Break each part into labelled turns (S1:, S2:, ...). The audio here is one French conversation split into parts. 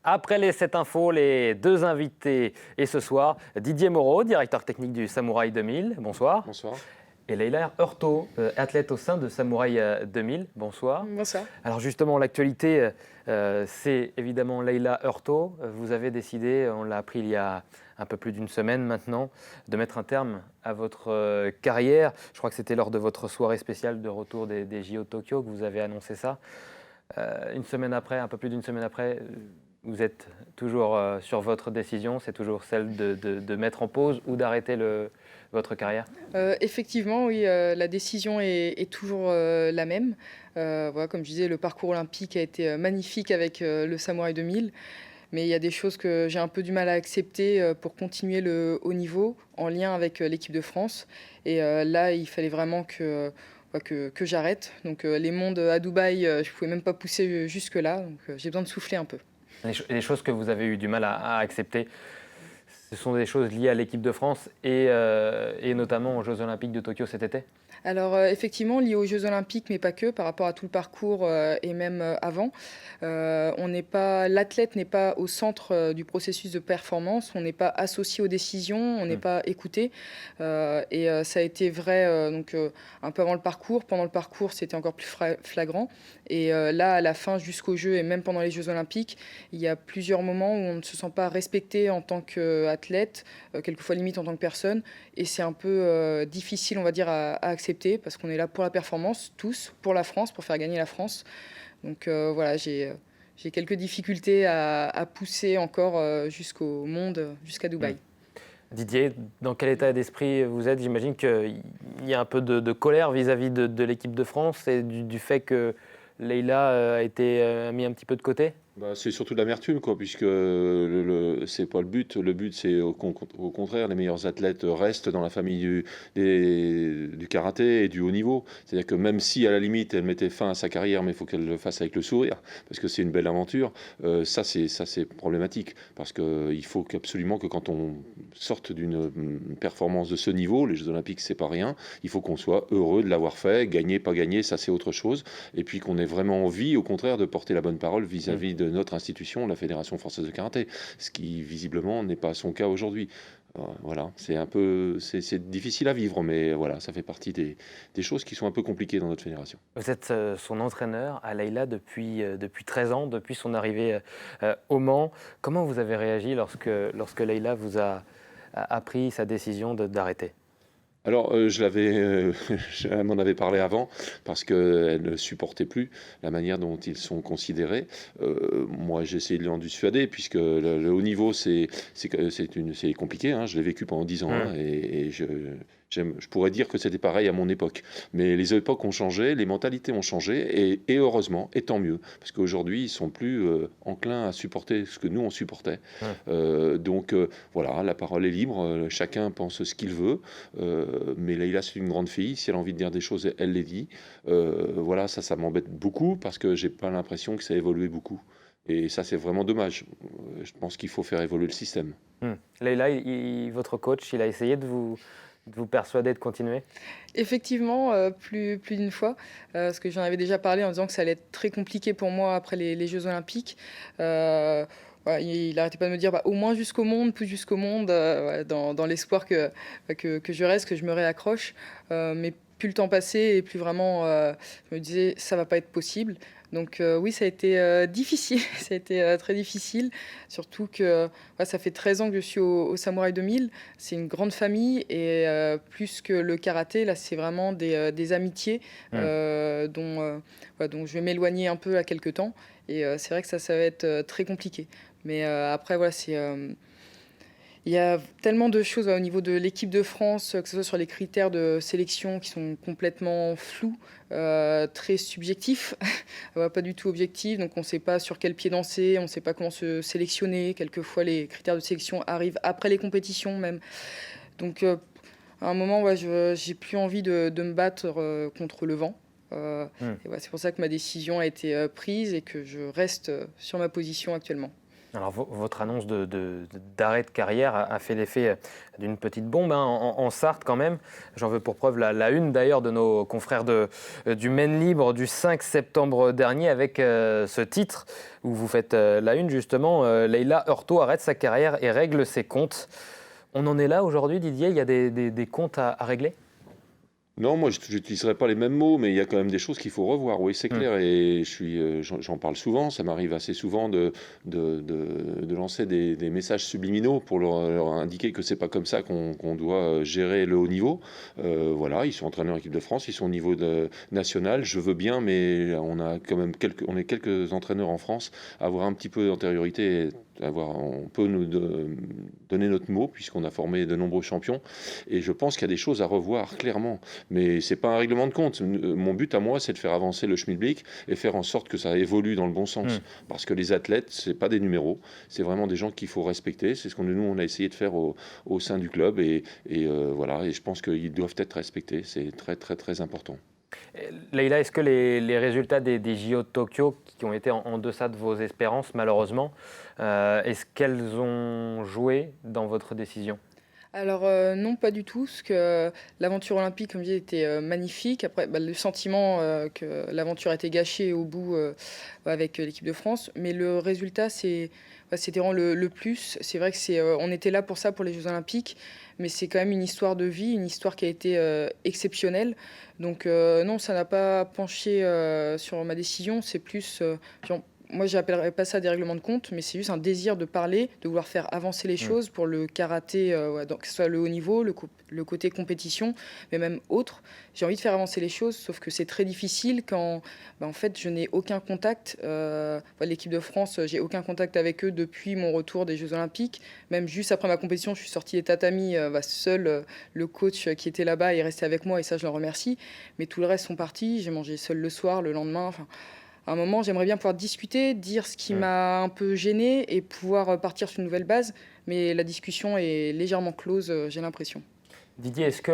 S1: Après les 7 infos, les deux invités et ce soir, Didier Moreau, directeur technique du Samouraï 2000, bonsoir.
S2: Bonsoir.
S1: Et Leïla Heurtaud, athlète au sein de Samouraï 2000, bonsoir.
S3: Bonsoir.
S1: Alors justement, l'actualité, c'est évidemment Leïla Heurtaud. Vous avez décidé, on l'a appris il y a un peu plus d'une semaine maintenant, de mettre un terme à votre carrière. Je crois que c'était lors de votre soirée spéciale de retour des JO de Tokyo que vous avez annoncé ça. Une semaine après, un peu plus d'une semaine après, vous êtes toujours sur votre décision, c'est toujours celle de mettre en pause ou d'arrêter votre carrière?
S3: Effectivement, oui, la décision est toujours la même. Voilà, comme je disais, le parcours olympique a été magnifique avec le Samouraï 2000, mais il y a des choses que j'ai un peu du mal à accepter pour continuer le haut niveau en lien avec l'équipe de France. Et là, il fallait vraiment que j'arrête. Donc les mondes à Dubaï, je ne pouvais même pas pousser jusque-là, donc j'ai besoin de souffler un peu.
S1: Les choses que vous avez eu du mal à accepter, ce sont des choses liées à l'équipe de France et notamment aux Jeux Olympiques de Tokyo cet été?
S3: Alors effectivement, lié aux Jeux Olympiques, mais pas que, par rapport à tout le parcours et même avant, l'athlète n'est pas au centre du processus de performance, on n'est pas associé aux décisions, on n'est pas écouté. Ça a été vrai un peu avant le parcours. Pendant le parcours, c'était encore plus flagrant. Et là, à la fin, jusqu'aux Jeux et même pendant les Jeux Olympiques, il y a plusieurs moments où on ne se sent pas respecté en tant qu'athlète, quelquefois limite en tant que personne. Et c'est un peu difficile, on va dire, à accepter parce qu'on est là pour la performance, tous, pour la France, pour faire gagner la France. Donc voilà, j'ai quelques difficultés à pousser encore jusqu'au monde, jusqu'à Dubaï.
S1: Didier, dans quel état d'esprit vous êtes? J'imagine qu'il y a un peu de colère vis-à-vis de l'équipe de France et du fait que Leïla a été mis un petit peu de côté?
S2: C'est surtout de l'amertume, quoi, puisque c'est pas le but. Le but, c'est au contraire, les meilleurs athlètes restent dans la famille du karaté et du haut niveau. C'est-à-dire que même si, à la limite, elle mettait fin à sa carrière, mais il faut qu'elle le fasse avec le sourire, parce que c'est une belle aventure, ça, c'est problématique. Parce qu'il faut absolument que quand on sorte d'une performance de ce niveau, les Jeux Olympiques, c'est pas rien, il faut qu'on soit heureux de l'avoir fait. Gagner, pas gagner, ça, c'est autre chose. Et puis qu'on ait vraiment envie, au contraire, de porter la bonne parole vis-à-vis de notre institution, la Fédération française de karaté, ce qui visiblement n'est pas son cas aujourd'hui. Voilà, c'est difficile à vivre, mais voilà, ça fait partie des choses qui sont un peu compliquées dans notre fédération.
S1: Vous êtes son entraîneur à Leïla depuis 13 ans, depuis son arrivée au Mans. Comment vous avez réagi lorsque Leïla vous a pris sa décision d'arrêter?
S2: Alors, elle m'en avait parlé avant, parce qu'elle ne supportait plus la manière dont ils sont considérés. Moi, j'ai essayé de l'en dissuader, puisque le haut niveau, c'est compliqué, hein. Je l'ai vécu pendant 10 ans, hein, et je pourrais dire que c'était pareil à mon époque. Mais les époques ont changé, les mentalités ont changé, et heureusement, et tant mieux, parce qu'aujourd'hui, ils sont plus enclins à supporter ce que nous, on supportait. Voilà, la parole est libre, chacun pense ce qu'il veut. Mais Leïla, c'est une grande fille. Si elle a envie de dire des choses, elle les dit. Voilà, ça m'embête beaucoup parce que j'ai pas l'impression que ça a évolué beaucoup. Et ça, c'est vraiment dommage. Je pense qu'il faut faire évoluer le système.
S1: Leïla, votre coach, il a essayé de vous persuader de continuer?
S3: Effectivement, plus d'une fois, parce que j'en avais déjà parlé en disant que ça allait être très compliqué pour moi après les Jeux Olympiques. Voilà, il n'arrêtait pas de me dire au moins jusqu'au monde, plus jusqu'au monde, ouais, dans l'espoir que je reste, que je me réaccroche. Mais plus le temps passait et plus vraiment je me disais ça va pas être possible. Donc oui, ça a été difficile, ça a été très difficile, surtout que ça fait 13 ans que je suis au Samouraï 2000. C'est une grande famille et plus que le karaté, là, c'est vraiment des amitiés dont je vais m'éloigner un peu à quelques temps. Et c'est vrai que ça va être très compliqué. Mais après, voilà, il y a tellement de choses au niveau de l'équipe de France, que ce soit sur les critères de sélection qui sont complètement flous, très subjectifs, pas du tout objectifs. Donc on ne sait pas sur quel pied danser, on ne sait pas comment se sélectionner. Quelquefois, les critères de sélection arrivent après les compétitions même. Donc à un moment, j'ai plus envie de me battre contre le vent. Et c'est pour ça que ma décision a été prise et que je reste sur ma position actuellement.
S1: Alors, votre annonce d'arrêt de carrière a fait l'effet d'une petite bombe en Sarthe quand même. J'en veux pour preuve la une d'ailleurs de nos confrères du Maine Libre du 5 septembre dernier avec ce titre où vous faites la une justement. Leïla Heurtaux arrête sa carrière et règle ses comptes. On en est là aujourd'hui, Didier? Il y a des comptes à régler?
S2: Non, moi je n'utiliserai pas les mêmes mots, mais il y a quand même des choses qu'il faut revoir, oui, c'est clair. Et j'en parle souvent, ça m'arrive assez souvent de lancer des messages subliminaux pour leur indiquer que c'est pas comme ça qu'on doit gérer le haut niveau. Voilà, ils sont entraîneurs équipe de France, ils sont au niveau national, je veux bien, mais on a quand même on est quelques entraîneurs en France à avoir un petit peu d'antériorité. On peut nous donner notre mot puisqu'on a formé de nombreux champions et je pense qu'il y a des choses à revoir clairement, mais c'est pas un règlement de compte. Mon but à moi, c'est de faire avancer le schmilblick et faire en sorte que ça évolue dans le bon sens, parce que les athlètes, c'est pas des numéros, c'est vraiment des gens qu'il faut respecter. C'est ce qu'on nous on a essayé de faire au sein du club et voilà, et je pense qu'ils doivent être respectés. C'est très très très important.
S1: Leïla, est-ce que les résultats des JO de Tokyo, qui ont été en deçà de vos espérances malheureusement, est-ce qu'elles ont joué dans votre décision?
S3: Alors non, pas du tout, parce que l'aventure olympique, comme je disais, était magnifique. Après, le sentiment que l'aventure a été gâchée au bout avec l'équipe de France, mais le résultat, c'était vraiment le plus. C'est vrai que on était là pour ça, pour les Jeux Olympiques, mais c'est quand même une histoire de vie, une histoire qui a été exceptionnelle. Donc non, ça n'a pas penché sur ma décision. C'est plus, genre, moi, je n'appellerais pas ça des règlements de compte, mais c'est juste un désir de parler, de vouloir faire avancer les choses pour le karaté, donc que ce soit le haut niveau, le côté compétition, mais même autre. J'ai envie de faire avancer les choses, sauf que c'est très difficile quand, en fait, je n'ai aucun contact. L'équipe de France, j'ai aucun contact avec eux depuis mon retour des Jeux Olympiques. Même juste après ma compétition, je suis sortie des tatamis. Seul le coach qui était là-bas est resté avec moi, et ça, je le remercie. Mais tout le reste sont partis. J'ai mangé seul le soir, le lendemain. Enfin, à un moment, j'aimerais bien pouvoir discuter, dire ce qui m'a un peu gêné et pouvoir partir sur une nouvelle base. Mais la discussion est légèrement close, j'ai l'impression.
S1: Didier, est-ce que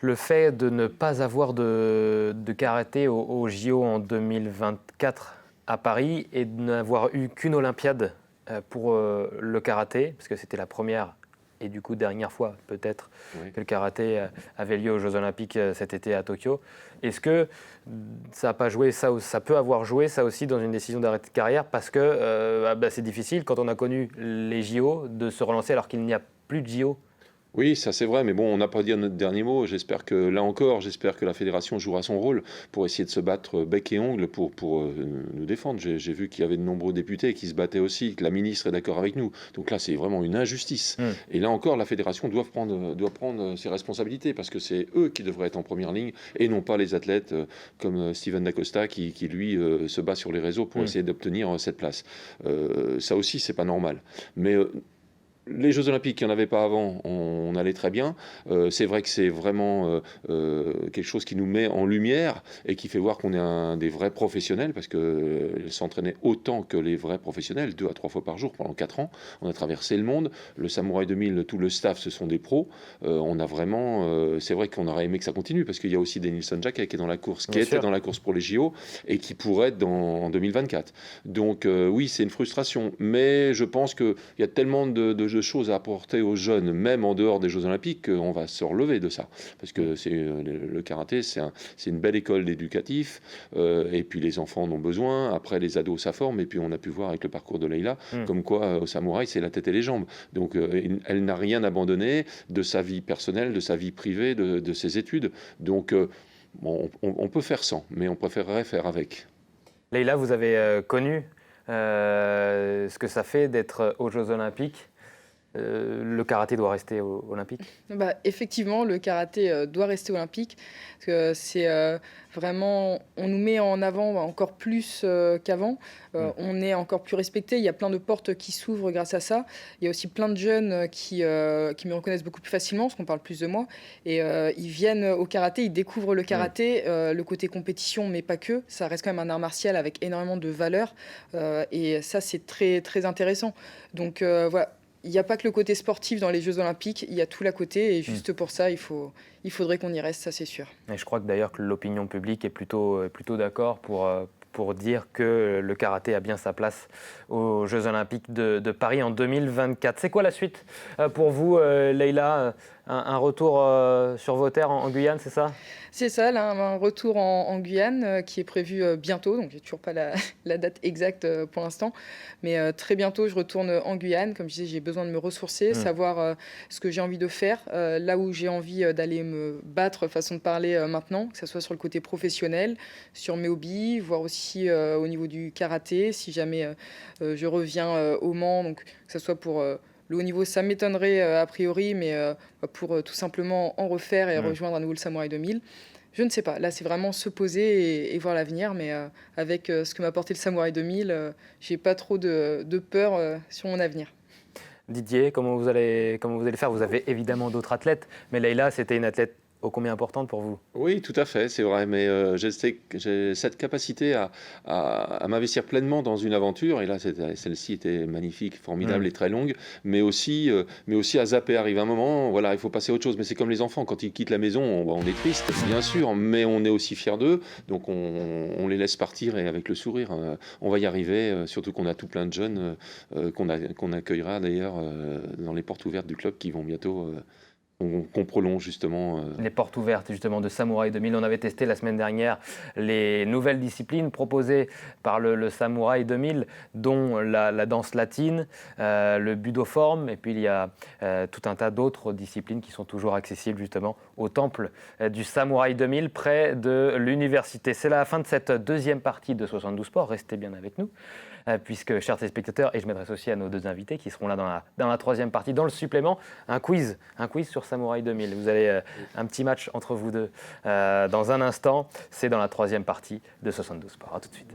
S1: le fait de ne pas avoir de karaté au JO en 2024 à Paris et de n'avoir eu qu'une Olympiade pour le karaté, parce que c'était la première et du coup dernière fois peut-être que le karaté avait lieu aux Jeux Olympiques cet été à Tokyo, est-ce que ça n'a pas joué, ça peut avoir joué ça aussi dans une décision d'arrêt de carrière, parce que c'est difficile quand on a connu les JO de se relancer alors qu'il n'y a plus de JO?
S2: Oui, ça c'est vrai, mais bon, on n'a pas dit notre dernier mot. J'espère que, là encore, j'espère que la fédération jouera son rôle pour essayer de se battre bec et ongle pour nous défendre. J'ai vu qu'il y avait de nombreux députés qui se battaient aussi, que la ministre est d'accord avec nous. Donc là, c'est vraiment une injustice. Et là encore, la fédération doit prendre ses responsabilités, parce que c'est eux qui devraient être en première ligne et non pas les athlètes comme Steven Dacosta qui lui, se bat sur les réseaux pour essayer d'obtenir cette place. Ça aussi, c'est pas normal. Mais les Jeux Olympiques, il n'y en avait pas avant, on allait très bien. C'est vrai que c'est vraiment quelque chose qui nous met en lumière et qui fait voir qu'on est des vrais professionnels, parce qu'ils s'entraînaient autant que les vrais professionnels, 2 à 3 fois par jour pendant 4 ans. On a traversé le monde. Le Samouraï 2000, tout le staff, ce sont des pros. On a vraiment... c'est vrai qu'on aurait aimé que ça continue, parce qu'il y a aussi Denilson Jacquet qui est dans la course, qui était dans la course pour les JO et qui pourrait être en 2024. Donc oui, c'est une frustration. Mais je pense qu'il y a tellement de choses à apporter aux jeunes, même en dehors des Jeux Olympiques, qu'on va se relever de ça. Parce que le karaté, c'est une belle école d'éducatif, et puis les enfants en ont besoin. Après, les ados, ça forme, et puis on a pu voir avec le parcours de Leïla, comme quoi au samouraï, c'est la tête et les jambes. Donc elle n'a rien abandonné de sa vie personnelle, de sa vie privée, de ses études. Donc on peut faire sans, mais on préférerait faire avec.
S1: Leïla, vous avez connu ce que ça fait d'être aux Jeux Olympiques. Le karaté doit rester olympique?
S3: Effectivement, le karaté doit rester olympique, parce que c'est vraiment, on nous met en avant encore plus qu'avant, on est encore plus respecté, il y a plein de portes qui s'ouvrent grâce à ça. Il y a aussi plein de jeunes qui me reconnaissent beaucoup plus facilement, parce qu'on parle plus de moi, et ils viennent au karaté, ils découvrent le karaté, le côté compétition, mais pas que, ça reste quand même un art martial avec énormément de valeurs, et ça c'est très, très intéressant. Donc voilà. Il n'y a pas que le côté sportif dans les Jeux Olympiques, il y a tout l'à côté, et juste pour ça, il faudrait qu'on y reste, ça c'est sûr.
S1: Et je crois que d'ailleurs que l'opinion publique est plutôt d'accord pour pour dire que le karaté a bien sa place aux Jeux Olympiques de Paris en 2024. C'est quoi la suite pour vous, Leïla? Un retour sur vos terres en Guyane, c'est ça?
S3: C'est ça, là, un retour en Guyane qui est prévu bientôt. Donc, j'ai toujours pas la date exacte pour l'instant. Mais très bientôt, je retourne en Guyane. Comme je disais, j'ai besoin de me ressourcer, savoir ce que j'ai envie de faire, là où j'ai envie d'aller me battre, façon de parler maintenant, que ce soit sur le côté professionnel, sur mes hobbies, voire aussi au niveau du karaté, si jamais je reviens au Mans, donc que ce soit pour le haut niveau, ça m'étonnerait a priori, mais pour tout simplement en refaire et rejoindre à nouveau le Samouraï 2000. Je ne sais pas. Là, c'est vraiment se poser et voir l'avenir. Mais avec ce que m'a apporté le Samouraï 2000, j'ai pas trop de peur sur mon avenir.
S1: Didier, comment vous allez faire? Vous avez évidemment d'autres athlètes, mais Leïla, c'était une athlète ô combien importante pour vous?
S2: Oui, tout à fait, c'est vrai, mais j'ai cette capacité à m'investir pleinement dans une aventure, et là, celle-ci était magnifique, formidable et très longue, mais aussi à zapper. Arrive un moment, voilà, il faut passer à autre chose, mais c'est comme les enfants, quand ils quittent la maison, on est triste, bien sûr, mais on est aussi fier d'eux, donc on les laisse partir, et avec le sourire, on va y arriver, surtout qu'on a tout plein de jeunes qu'on accueillera d'ailleurs dans les portes ouvertes du club qui vont bientôt... qu'on prolonge justement.
S1: Les portes ouvertes justement de Samouraï 2000. On avait testé la semaine dernière les nouvelles disciplines proposées par le Samouraï 2000, dont la danse latine, le budo-forme, et puis il y a tout un tas d'autres disciplines qui sont toujours accessibles justement au temple du Samouraï 2000 près de l'université. C'est la fin de cette deuxième partie de 72 Sports. Restez bien avec nous. Puisque, chers téléspectateurs, et je m'adresse aussi à nos deux invités qui seront là dans la troisième partie, dans le supplément, un quiz sur Samouraï 2000. Vous avez un petit match entre vous deux dans un instant. C'est dans la troisième partie de 72 Sports. À tout de suite.